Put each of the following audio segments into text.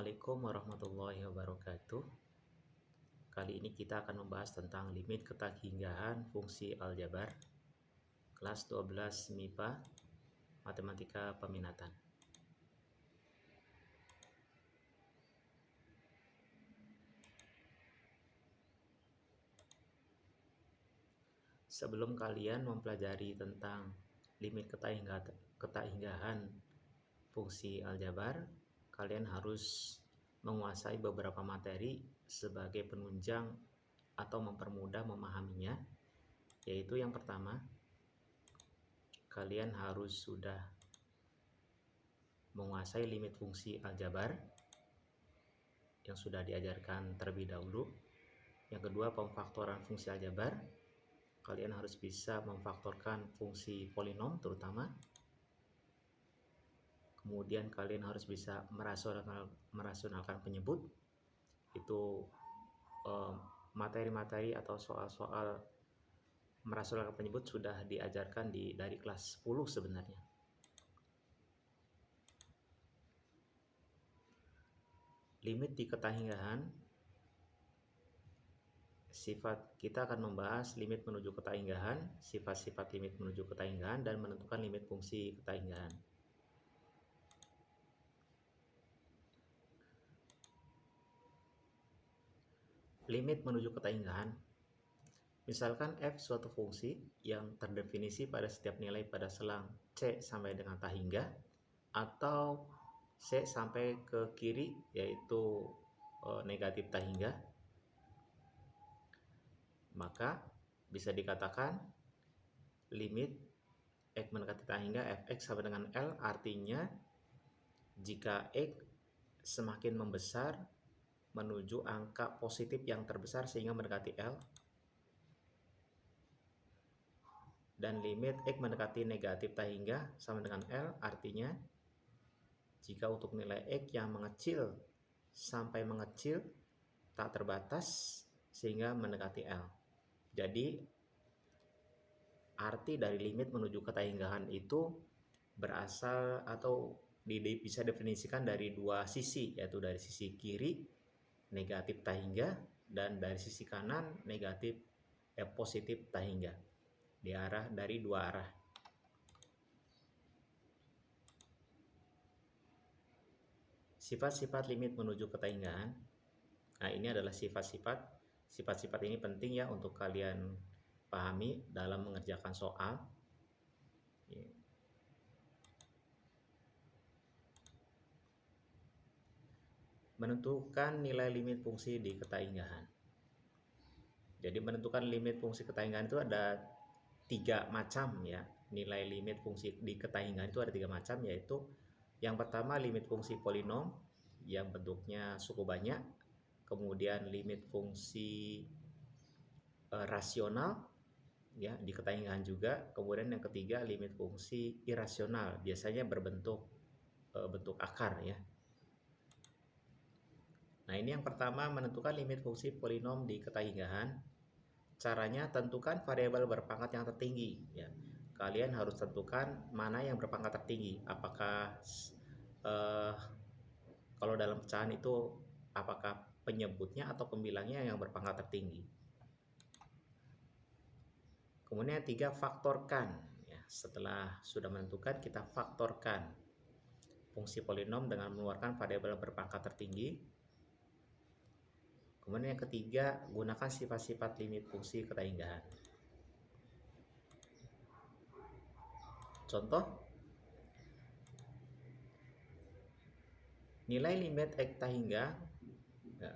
Assalamualaikum warahmatullahi wabarakatuh. Kali ini kita akan membahas tentang limit keterhinggahan fungsi aljabar. Kelas 12 MIPA, Matematika Peminatan. Sebelum kalian mempelajari tentang limit keterhinggahan fungsi aljabar, kalian harus menguasai beberapa materi sebagai penunjang atau mempermudah memahaminya, yaitu yang pertama, kalian harus sudah menguasai limit fungsi aljabar yang sudah diajarkan terlebih dahulu. Yang kedua, pemfaktoran fungsi aljabar. Kalian harus bisa memfaktorkan fungsi polinom terutama. Kemudian kalian harus bisa merasionalkan penyebut. Itu materi-materi atau soal-soal merasionalkan penyebut sudah diajarkan dari kelas 10 sebenarnya. Limit di keterhinggahan, kita akan membahas limit menuju keterhinggahan, sifat-sifat limit menuju keterhinggahan, dan menentukan limit fungsi keterhinggahan. Limit menuju keterhinggahan, misalkan f suatu fungsi yang terdefinisi pada setiap nilai pada selang c sampai dengan terhingga, atau c sampai ke kiri yaitu negatif terhingga, maka bisa dikatakan limit x mendekati terhingga fx sama dengan L, artinya jika x semakin membesar menuju angka positif yang terbesar sehingga mendekati L, dan limit x mendekati negatif terhingga sama dengan L, artinya jika untuk nilai x yang mengecil sampai mengecil tak terbatas sehingga mendekati L. Jadi arti dari limit menuju keterhinggahan itu berasal atau bisa definisikan dari dua sisi, yaitu dari sisi kiri negatif terhingga dan dari sisi kanan positif terhingga, dari dua arah. Sifat-sifat limit menuju keterhinggahan. Nah, ini adalah sifat-sifat ini penting ya untuk kalian pahami dalam mengerjakan soal. Menentukan nilai limit fungsi di keterhinggahan. Jadi menentukan limit fungsi keterhinggahan itu ada 3 macam ya. Nilai limit fungsi di keterhinggahan itu ada 3 macam, yaitu yang pertama limit fungsi polinom yang bentuknya suku banyak, kemudian limit fungsi rasional ya di keterhinggahan juga, kemudian yang ketiga limit fungsi irasional, biasanya berbentuk bentuk akar ya. Nah, ini yang pertama, menentukan limit fungsi polinom di keterhinggahan. Caranya, tentukan variabel berpangkat yang tertinggi ya. Kalian harus tentukan mana yang berpangkat tertinggi. Apakah kalau dalam pecahan itu apakah penyebutnya atau pembilangnya yang berpangkat tertinggi. Kemudian yang 3, faktorkan ya. Setelah sudah menentukan, kita faktorkan fungsi polinom dengan mengeluarkan variabel berpangkat tertinggi. Kemudian yang ketiga, gunakan sifat-sifat limit fungsi keterhinggahan. Contoh, nilai limit x terhingga, ya,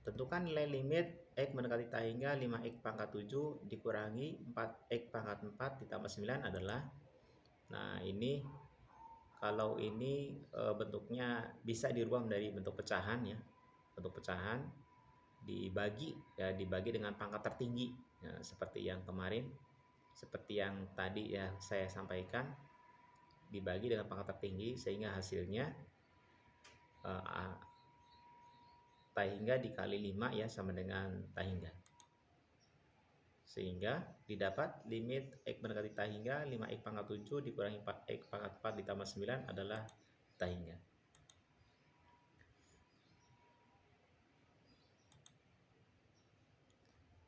tentukan nilai limit x mendekati terhingga 5x pangkat 7 dikurangi 4x pangkat 4 ditambah 9 adalah, nah ini kalau ini bentuknya bisa dirubah dari bentuk pecahan ya. Bentuk pecahan dibagi dengan pangkat tertinggi ya, seperti yang kemarin, seperti yang tadi ya saya sampaikan, dibagi dengan pangkat tertinggi sehingga hasilnya terhingga dikali 5 ya sama dengan terhingga, sehingga didapat limit x mendekati terhingga 5x pangkat 7 dikurangi 4x pangkat 4 ditambah 9 adalah terhingga.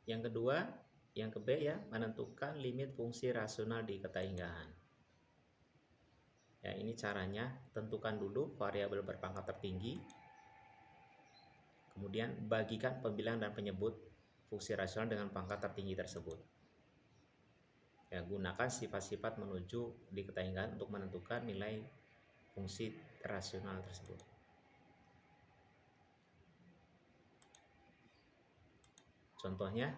Yang kedua, yang ke B ya, menentukan limit fungsi rasional di ketahinggaan. Ya, ini caranya, tentukan dulu variabel berpangkat tertinggi, kemudian bagikan pembilang dan penyebut fungsi rasional dengan pangkat tertinggi tersebut. Ya, gunakan sifat-sifat menuju di ketahinggaan untuk menentukan nilai fungsi rasional tersebut. Contohnya,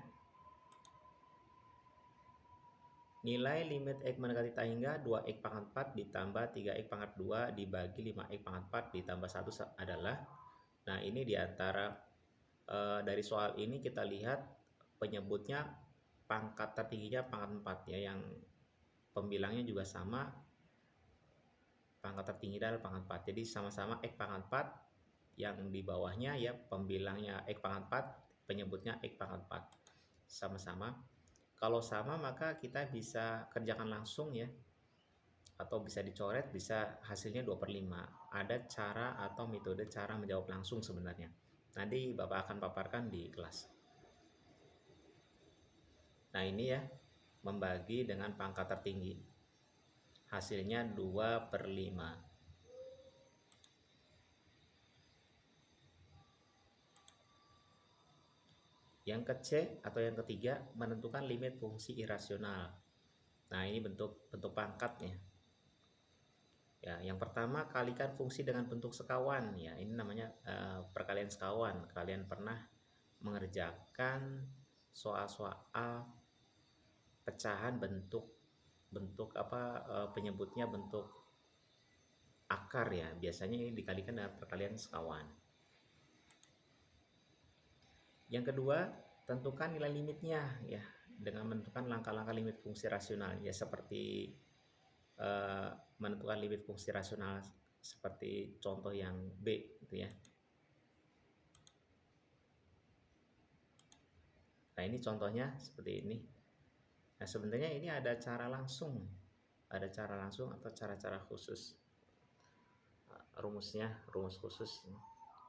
nilai limit X mendekati tahingga 2X pangkat 4 ditambah 3X pangkat 2 dibagi 5X pangkat 4 ditambah 1 adalah, nah ini diantara dari soal ini kita lihat penyebutnya pangkat tertingginya pangkat 4 ya, yang pembilangnya juga sama, pangkat tertinggi adalah pangkat 4. Jadi sama-sama X pangkat 4, yang di bawahnya ya pembilangnya X pangkat 4, penyebutnya X pangkat 4. Sama-sama. Kalau sama maka kita bisa kerjakan langsung ya, atau bisa dicoret, bisa hasilnya 2/5. Ada cara atau metode cara menjawab langsung sebenarnya. Nanti Bapak akan paparkan di kelas. Nah ini ya, membagi dengan pangkat tertinggi. Hasilnya 2/5. Yang ke C atau yang ketiga, menentukan limit fungsi irasional. Nah ini bentuk pangkatnya. Ya, yang pertama kalikan fungsi dengan bentuk sekawan ya. Ini namanya perkalian sekawan. Kalian pernah mengerjakan soal-soal pecahan bentuk penyebutnya bentuk akar ya. Biasanya ini dikalikan dengan perkalian sekawan. Yang kedua, tentukan nilai limitnya ya dengan menentukan langkah-langkah limit fungsi rasional ya, seperti menentukan limit fungsi rasional seperti contoh yang B gitu ya. Nah ini contohnya seperti ini. Nah sebenarnya ini ada cara langsung atau cara-cara khusus, rumus khusus.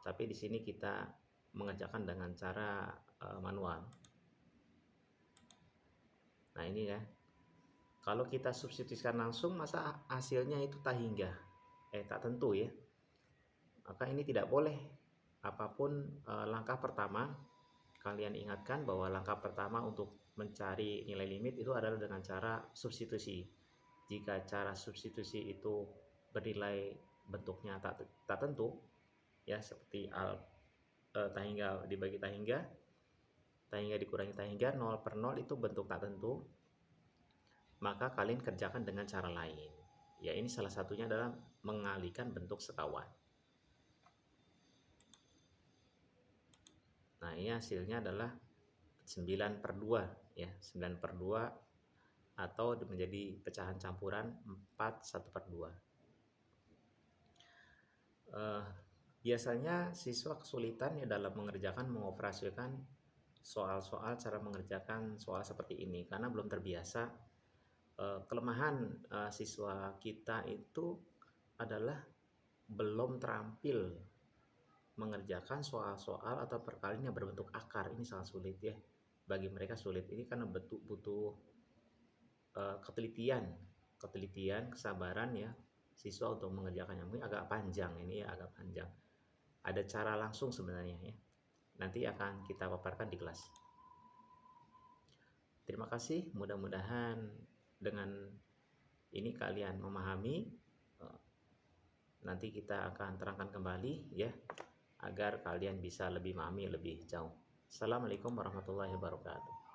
Tapi di sini kita mengerjakan dengan cara manual. Nah ini ya, kalau kita substitusikan langsung masa hasilnya itu tahingga, tak tentu ya. Maka ini tidak boleh. Apapun langkah pertama, kalian ingatkan bahwa langkah pertama untuk mencari nilai limit itu adalah dengan cara substitusi. Jika cara substitusi itu bernilai bentuknya tak tentu, ya seperti tahingga dibagi tahingga dikurangi tahingga, 0/0 itu bentuk tak tentu, maka kalian kerjakan dengan cara lain. Ya ini salah satunya adalah mengalihkan bentuk sekawan. Nah ini hasilnya adalah 9/2 ya, 9/2 atau menjadi pecahan campuran 4/1/2. Biasanya siswa kesulitan ya dalam mengoperasikan soal-soal cara mengerjakan soal seperti ini karena belum terbiasa. Kelemahan siswa kita itu adalah belum terampil mengerjakan soal-soal atau perkalian yang berbentuk akar. Ini sangat sulit ya, bagi mereka sulit ini karena butuh ketelitian, kesabaran ya siswa untuk mengerjakannya. Mungkin agak panjang ini ya, agak panjang. Ada cara langsung sebenarnya ya, nanti akan kita paparkan di kelas. Terima kasih, mudah-mudahan dengan ini kalian memahami. Nanti kita akan terangkan kembali ya, agar kalian bisa lebih memahami lebih jauh. Assalamualaikum warahmatullahi wabarakatuh.